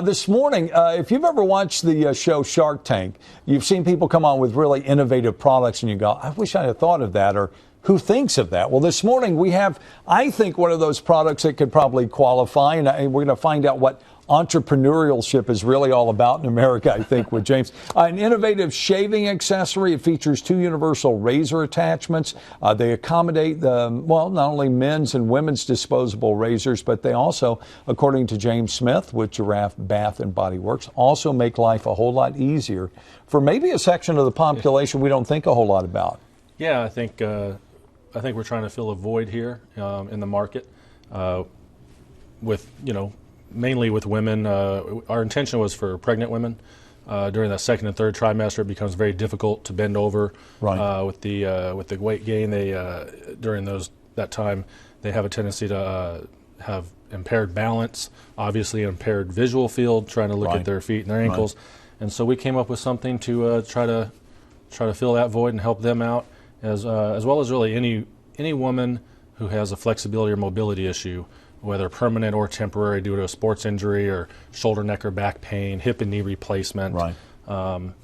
This morning, if you've ever watched the show Shark Tank, you've seen people come on with really innovative products and you go, I wish I had thought of that, or who thinks of that? Well, this morning we have, I think, one of those products that could probably qualify, and we're going to find out what entrepreneurship is really all about in America, I think, with James. An innovative shaving accessory. It features 2 universal razor attachments. They accommodate, not only men's and women's disposable razors, but they also, according to James Smith with Giraffe Bath and Body Works, also make life a whole lot easier for maybe a section of the population we don't think a whole lot about. Yeah, I think we're trying to fill a void here in the market with, mainly with women. Our intention was for pregnant women. During that second and third trimester, it becomes very difficult to bend over with the weight gain. They during that time, they have a tendency to have impaired balance, obviously impaired visual field, trying to look at their feet and their ankles. And so we came up with something to try to fill that void and help them out, as well as really any woman who has a flexibility or mobility issue, whether permanent or temporary due to a sports injury or shoulder, neck, or back pain, hip and knee replacement. Well,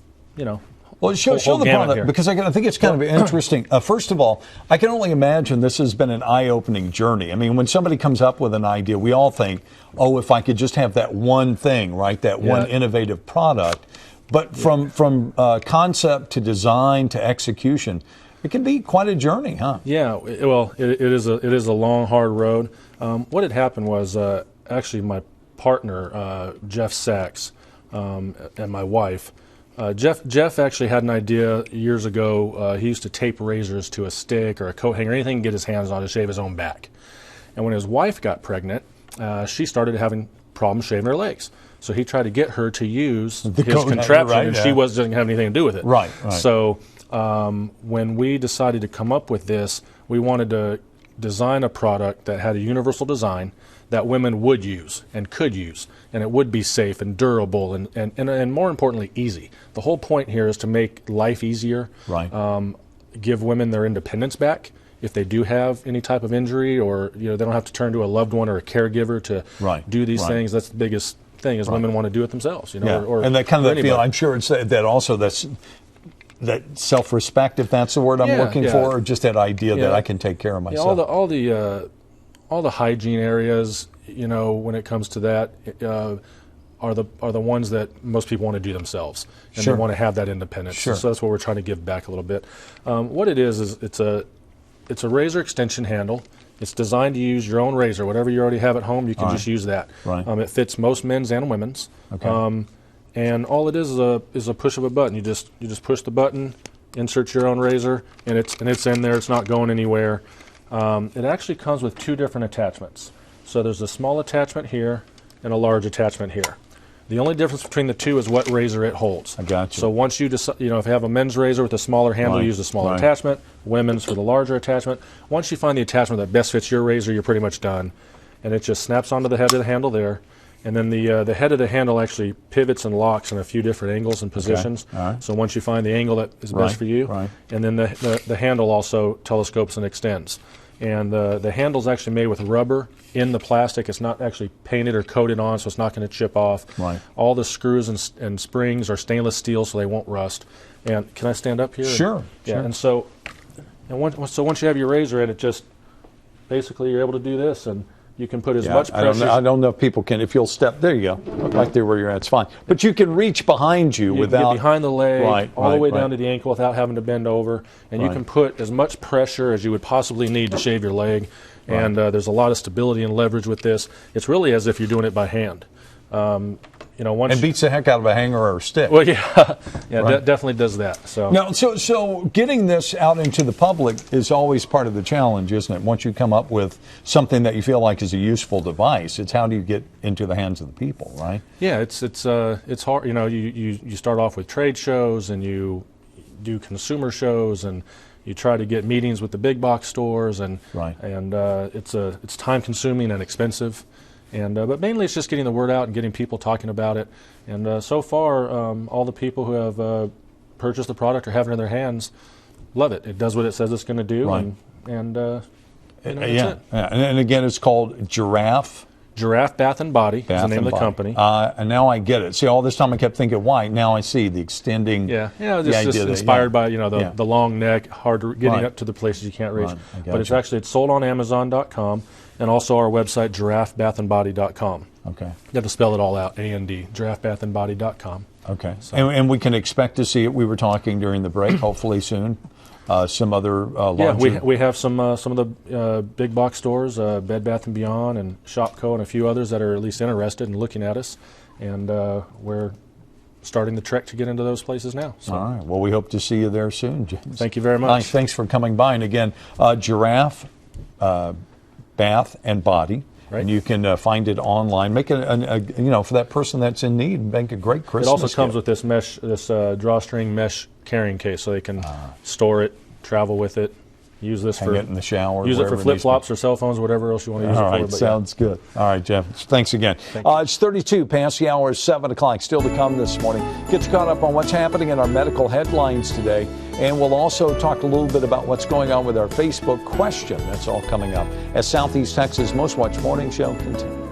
show the product here, because I think it's kind of interesting. First of all, I can only imagine this has been an eye-opening journey. I mean, when somebody comes up with an idea, we all think, oh, if I could just have that one thing, right, that one innovative product. But from concept to design to execution, it can be quite a journey, huh? Yeah, well, it is a long, hard road. What had happened was actually my partner, Jeff Sachs, and my wife. Jeff actually had an idea years ago. He used to tape razors to a stick or a coat hanger, anything to get his hands on to shave his own back. And when his wife got pregnant, she started having problems shaving her legs. So he tried to get her to use his contraption, and she doesn't have anything to do with it. Right. So when we decided to come up with this, we wanted to design a product that had a universal design that women would use and could use, and it would be safe and durable and more importantly, easy. The whole point here is to make life easier, give women their independence back if they do have any type of injury, or they don't have to turn to a loved one or a caregiver to do these things. That's the biggest thing, is women want to do it themselves. Or and that kind of feel, I'm sure it's that also that self-respect, if that's the word I'm looking for, or just that idea that I can take care of myself. All the hygiene areas, when it comes to that, are the ones that most people want to do themselves, and they want to have that independence. So that's what we're trying to give back a little bit. What it is it's a razor extension handle. It's designed to use your own razor, whatever you already have at home. You can just use that. It fits most men's and women's. And all it is a push of a button. You just push the button, insert your own razor, and it's in there. It's not going anywhere. It actually comes with 2 different attachments. So there's a small attachment here and a large attachment here. The only difference between the 2 is what razor it holds. I got you. So once you decide, if you have a men's razor with a smaller handle, use the smaller attachment. Women's for the larger attachment. Once you find the attachment that best fits your razor, you're pretty much done, and it just snaps onto the head of the handle there. And then the head of the handle actually pivots and locks in a few different angles and positions. So once you find the angle that is best for you, and then the handle also telescopes and extends. And the handle's actually made with rubber in the plastic. It's not actually painted or coated on, so it's not going to chip off. All the screws and springs are stainless steel, so they won't rust. And can I stand up here? Sure. And so once you have your razor in, it just basically you're able to do this, and you can put as much pressure. I don't know if people can. If you'll step, there you go, right there where you're at. It's fine. But you can reach behind you without get behind the leg, all the way down to the ankle without having to bend over, and you can put as much pressure as you would possibly need to shave your leg. And there's a lot of stability and leverage with this. It's really as if you're doing it by hand. And beats the heck out of a hanger or a stick. Well, definitely does that. So now, so getting this out into the public is always part of the challenge, isn't it? Once you come up with something that you feel like is a useful device, it's how do you get into the hands of the people, right? Yeah, it's hard. You start off with trade shows, and you do consumer shows, and you try to get meetings with the big box stores, and it's time consuming and expensive. But mainly it's just getting the word out and getting people talking about it. And so far, all the people who have purchased the product or have it in their hands love it. It does what it says it's going to do. And that's it. And again, it's called Giraffe. Giraffe Bath and Body is the name of the Body. company. And now I get it. See, all this time I kept thinking white. Now I see the extending. Yeah, the just idea that- inspired by the long neck, hard getting Right. up to the places you can't reach. Right, I But it's gotcha. it's sold on Amazon.com and also our website giraffebathandbody.com. Okay. You have to spell it all out, A-N-D, giraffebathandbody.com. Okay. And we can expect to see it. We were talking during the break, hopefully soon. Some other launches. Yeah, we have some of the big box stores, Bed Bath & Beyond and Shopco and a few others that are at least interested in looking at us. And we're starting the trek to get into those places now. So. All right. Well, we hope to see you there soon, James. Thank you very much. Nice. Thanks for coming by. And again, Giraffe Bath and Body. Right. And you can find it online. Make it, for that person that's in need, make a great Christmas It also comes gift. with this mesh, this drawstring mesh carrying case, so they can store it, travel with it, use this Hang for it in the shower. use it for wherever flip needs to be. flops or cell phones, whatever else you want to use All it right, for. But sounds good. All right, Jeff. Thanks again. It's 32 past the hour, 7 o'clock. Still to come this morning. Get you caught up on what's happening in our medical headlines today. And we'll also talk a little bit about what's going on with our Facebook question. That's all coming up as Southeast Texas' Most Watched Morning Show continues.